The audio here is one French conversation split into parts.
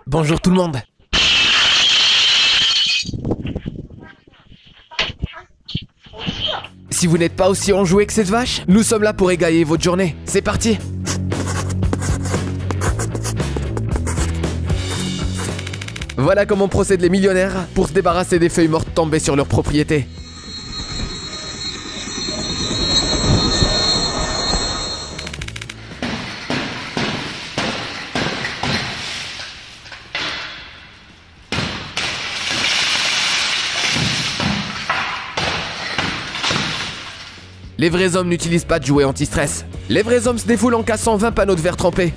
Bonjour tout le monde. Si vous n'êtes pas aussi enjoué que cette vache, nous sommes là pour égayer votre journée. C'est parti. Voilà comment procèdent les millionnaires pour se débarrasser des feuilles mortes tombées sur leur propriété. Les vrais hommes n'utilisent pas de jouets anti-stress. Les vrais hommes se défoulent en cassant 20 panneaux de verre trempés.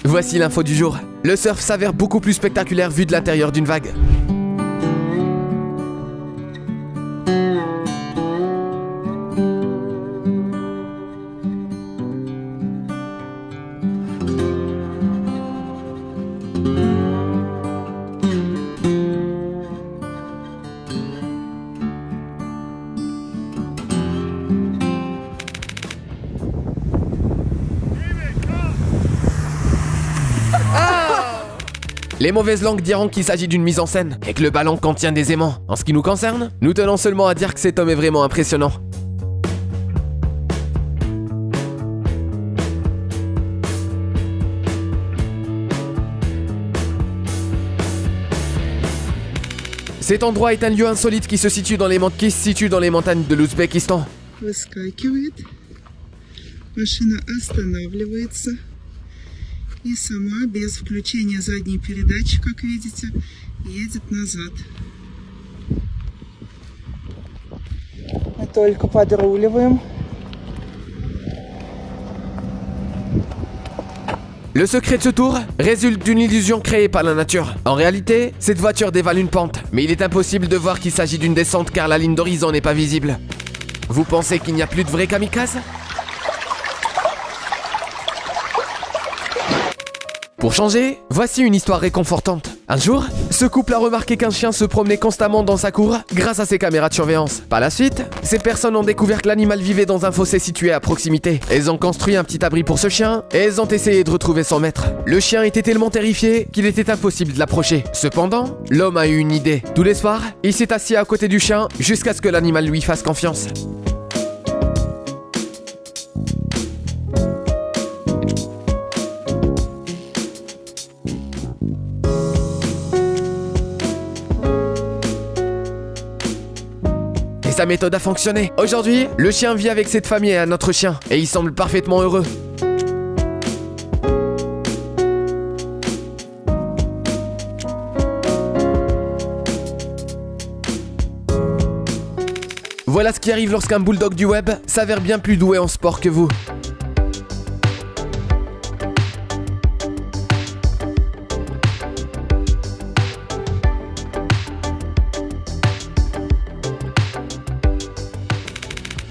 Voici l'info du jour. Le surf s'avère beaucoup plus spectaculaire vu de l'intérieur d'une vague. Les mauvaises langues diront qu'il s'agit d'une mise en scène et que le ballon contient des aimants. En ce qui nous concerne, nous tenons seulement à dire que cet homme est vraiment impressionnant. Cet endroit est un lieu insolite qui se situe dans les montagnes de l'Ouzbékistan. И сама, без включения задней передачи, как видите, едет назад. Мы только подруливаем. Le secret de ce tour résulte d'une illusion créée par la nature. En réalité, cette voiture dévale une pente, mais il est impossible de voir qu'il s'agit d'une descente car la ligne d'horizon n'est pas visible. Vous pensez qu'il n'y a plus de vrais kamikazes ? Pour changer, voici une histoire réconfortante. Un jour, ce couple a remarqué qu'un chien se promenait constamment dans sa cour grâce à ses caméras de surveillance. Par la suite, ces personnes ont découvert que l'animal vivait dans un fossé situé à proximité. Elles ont construit un petit abri pour ce chien et elles ont essayé de retrouver son maître. Le chien était tellement terrifié qu'il était impossible de l'approcher. Cependant, l'homme a eu une idée. Tous les soirs, il s'est assis à côté du chien jusqu'à ce que l'animal lui fasse confiance. Sa méthode a fonctionné. Aujourd'hui, le chien vit avec cette famille et un autre chien, et il semble parfaitement heureux. Voilà ce qui arrive lorsqu'un bulldog du web s'avère bien plus doué en sport que vous.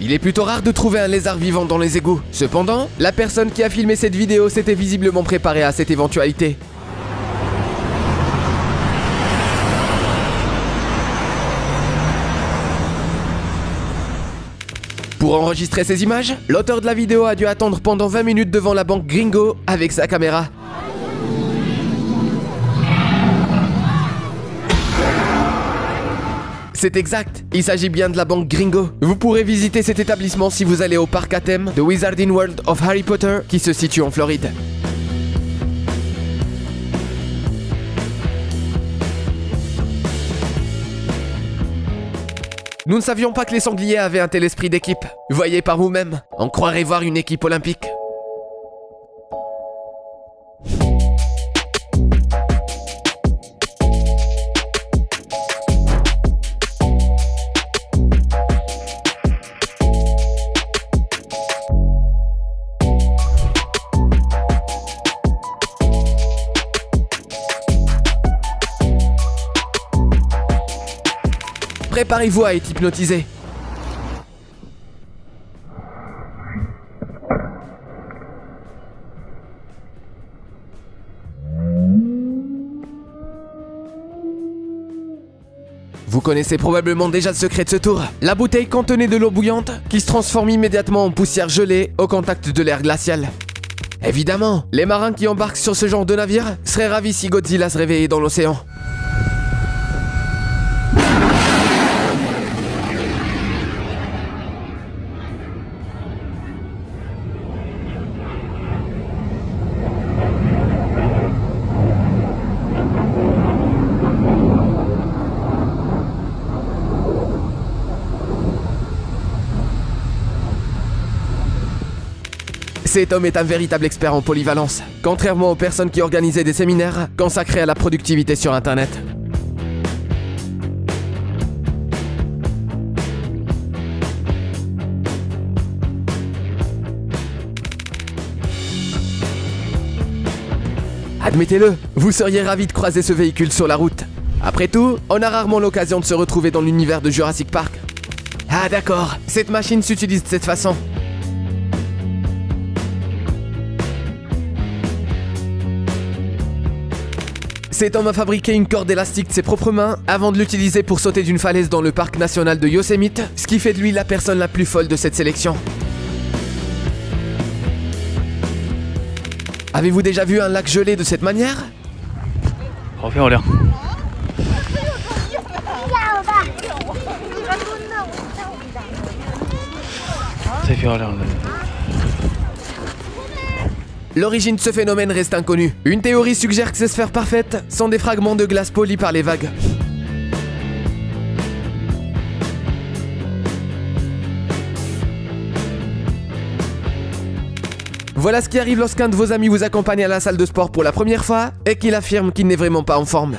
Il est plutôt rare de trouver un lézard vivant dans les égouts. Cependant, la personne qui a filmé cette vidéo s'était visiblement préparée à cette éventualité. Pour enregistrer ces images, l'auteur de la vidéo a dû attendre pendant 20 minutes devant la banque Gringo avec sa caméra. C'est exact, il s'agit bien de la banque Gringo. Vous pourrez visiter cet établissement si vous allez au parc à thème de Wizarding World of Harry Potter qui se situe en Floride. Nous ne savions pas que les sangliers avaient un tel esprit d'équipe. Voyez par vous-même, on croirait voir une équipe olympique. Préparez-vous à être hypnotisé. Vous connaissez probablement déjà le secret de ce tour. La bouteille contenait de l'eau bouillante qui se transforme immédiatement en poussière gelée au contact de l'air glacial. Évidemment, les marins qui embarquent sur ce genre de navire seraient ravis si Godzilla se réveillait dans l'océan. Cet homme est un véritable expert en polyvalence, contrairement aux personnes qui organisaient des séminaires consacrés à la productivité sur Internet. Admettez-le, vous seriez ravi de croiser ce véhicule sur la route. Après tout, on a rarement l'occasion de se retrouver dans l'univers de Jurassic Park. Ah d'accord, cette machine s'utilise de cette façon. Cet homme a fabriqué une corde élastique de ses propres mains avant de l'utiliser pour sauter d'une falaise dans le parc national de Yosemite, ce qui fait de lui la personne la plus folle de cette sélection. Avez-vous déjà vu un lac gelé de cette manière? L'origine de ce phénomène reste inconnue. Une théorie suggère que ces sphères parfaites sont des fragments de glace polis par les vagues. Voilà ce qui arrive lorsqu'un de vos amis vous accompagne à la salle de sport pour la première fois et qu'il affirme qu'il n'est vraiment pas en forme.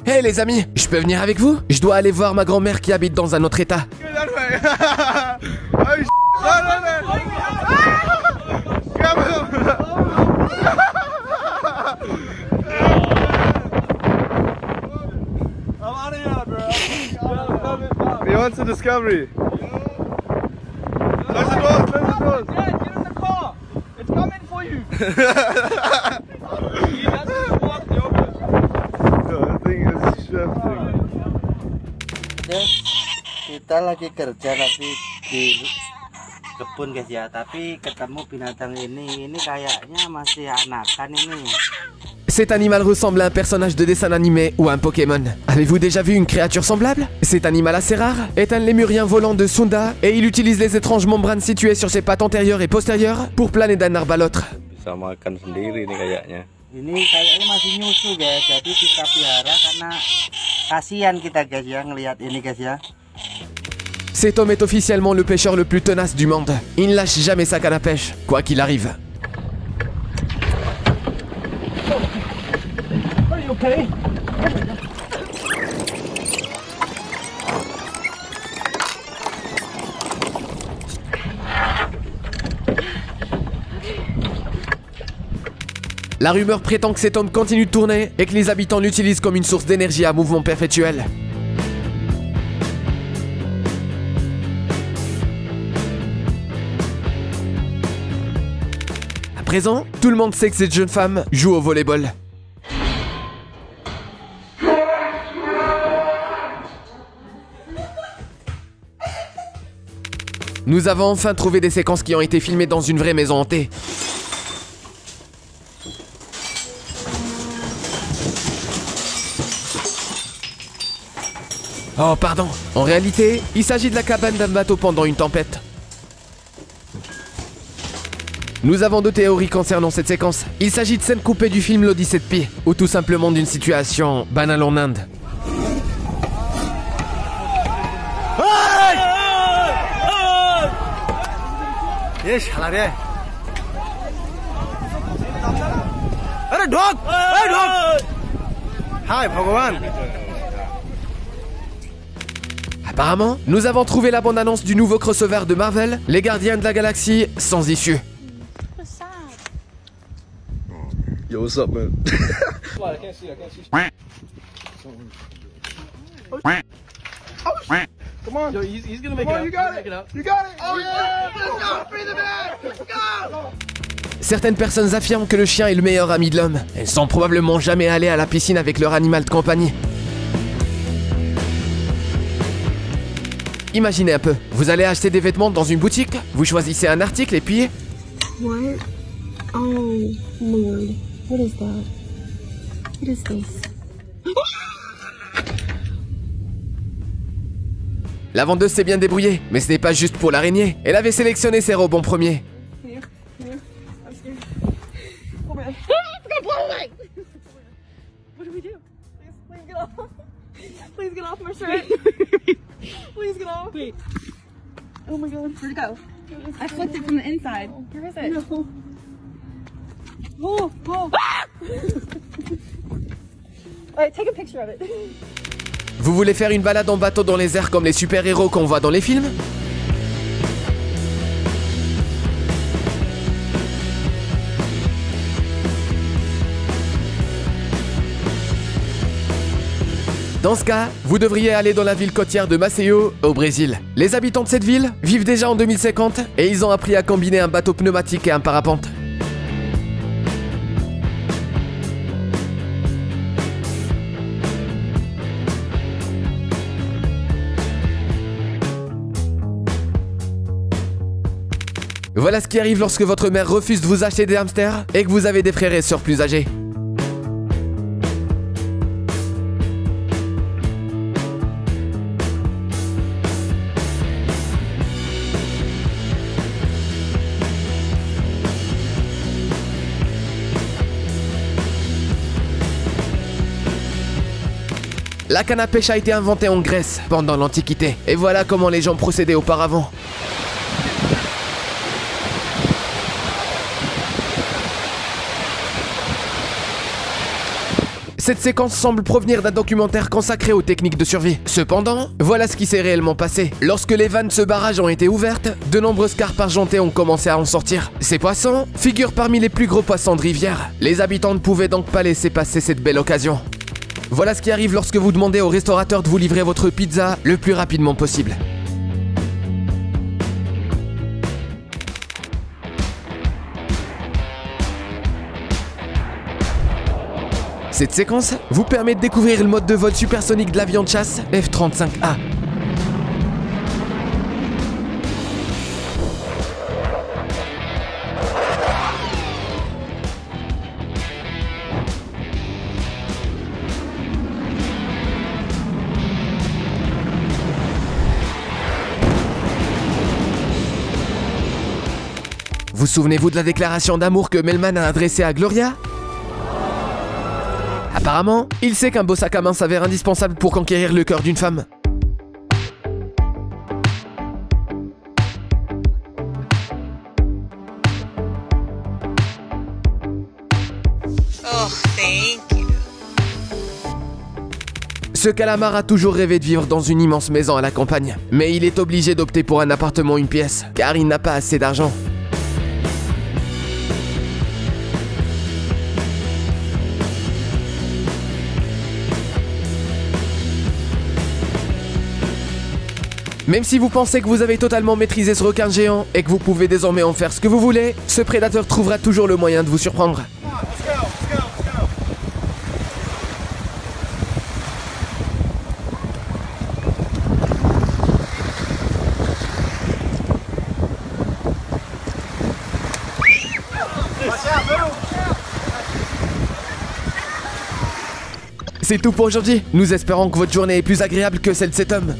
Hé les amis, je peux venir avec vous? Je dois aller voir ma grand-mère qui habite dans un autre état. He wants a discovery. Close the doors, close the doors. Yeah, get in the car. It's coming for you. He doesn't walk the open. That thing is shifting. Kita lagi kerja tapi di kebun guys ya, tapi ketemu binatang ini kayaknya masih anakan ini. Cet animal ressemble à un personnage de dessin animé ou un Pokémon. Avez-vous déjà vu une créature semblable? Cet animal assez rare est un lémurien volant de Sunda et il utilise les étranges membranes situées sur ses pattes antérieures et postérieures pour planer d'un arbre à l'autre. Bisa makan sendiri nih kayaknya. Ini kayaknya masih nyusu guys, jadi kita pelihara karena kasihan kita guys ya ngelihat ini guys ya. Cet homme est officiellement le pêcheur le plus tenace du monde. Il ne lâche jamais sa canne à pêche, quoi qu'il arrive. Okay. La rumeur prétend que cet homme continue de tourner et que les habitants l'utilisent comme une source d'énergie à mouvement perpétuel. À présent, tout le monde sait que cette jeune femme joue au volleyball. Nous avons enfin trouvé des séquences qui ont été filmées dans une vraie maison hantée. Oh pardon, en réalité, il s'agit de la cabane d'un bateau pendant une tempête. Nous avons deux théories concernant cette séquence. Il s'agit de scènes coupées du film l'Odyssée de Pi, ou tout simplement d'une situation banale en Inde. Apparemment, nous avons trouvé la bande-annonce du nouveau crossover de Marvel, Les Gardiens de la Galaxie sans issue. Yo, what's up, man? I can't see. Come on. Yo, he's gonna make Come on, it you got it. You got it. Oh yeah! Let's go. Free the man. Let's go. Certaines personnes affirment que le chien est le meilleur ami de l'homme. Elles sont probablement jamais allées à la piscine avec leur animal de compagnie. Imaginez un peu, vous allez acheter des vêtements dans une boutique, vous choisissez un article et puis... What? Oh, Lord. What is that? What is this? La vendeuse s'est bien débrouillée, mais ce n'est pas juste pour l'araignée. Elle avait sélectionné ses robes en premier. I'm scared. Oh man. It's gonna blow away. What do we do? Please get off. Please get off my shirt. Please get off. Wait. Oh my god. Where'd it go? I flicked it from the inside. Where is it? No. Oh, oh. Alright, take a picture of it. Vous voulez faire une balade en bateau dans les airs comme les super-héros qu'on voit dans les films? Dans ce cas, vous devriez aller dans la ville côtière de Maceió, au Brésil. Les habitants de cette ville vivent déjà en 2050 et ils ont appris à combiner un bateau pneumatique et un parapente. Voilà ce qui arrive lorsque votre mère refuse de vous acheter des hamsters et que vous avez des frères et sœurs plus âgés. La canne à pêche a été inventée en Grèce pendant l'Antiquité. Et voilà comment les gens procédaient auparavant. Cette séquence semble provenir d'un documentaire consacré aux techniques de survie. Cependant, voilà ce qui s'est réellement passé. Lorsque les vannes de ce barrage ont été ouvertes, de nombreuses carpes argentées ont commencé à en sortir. Ces poissons figurent parmi les plus gros poissons de rivière. Les habitants ne pouvaient donc pas laisser passer cette belle occasion. Voilà ce qui arrive lorsque vous demandez au restaurateur de vous livrer votre pizza le plus rapidement possible. Cette séquence vous permet de découvrir le mode de vol supersonique de l'avion de chasse F-35A. Vous souvenez-vous de la déclaration d'amour que Melman a adressée à Gloria ? Apparemment, il sait qu'un beau sac à main s'avère indispensable pour conquérir le cœur d'une femme. Oh, thank you. Ce calamar a toujours rêvé de vivre dans une immense maison à la campagne, mais il est obligé d'opter pour un appartement une pièce, car il n'a pas assez d'argent. Même si vous pensez que vous avez totalement maîtrisé ce requin géant et que vous pouvez désormais en faire ce que vous voulez, ce prédateur trouvera toujours le moyen de vous surprendre. C'est tout pour aujourd'hui. Nous espérons que votre journée est plus agréable que celle de cet homme.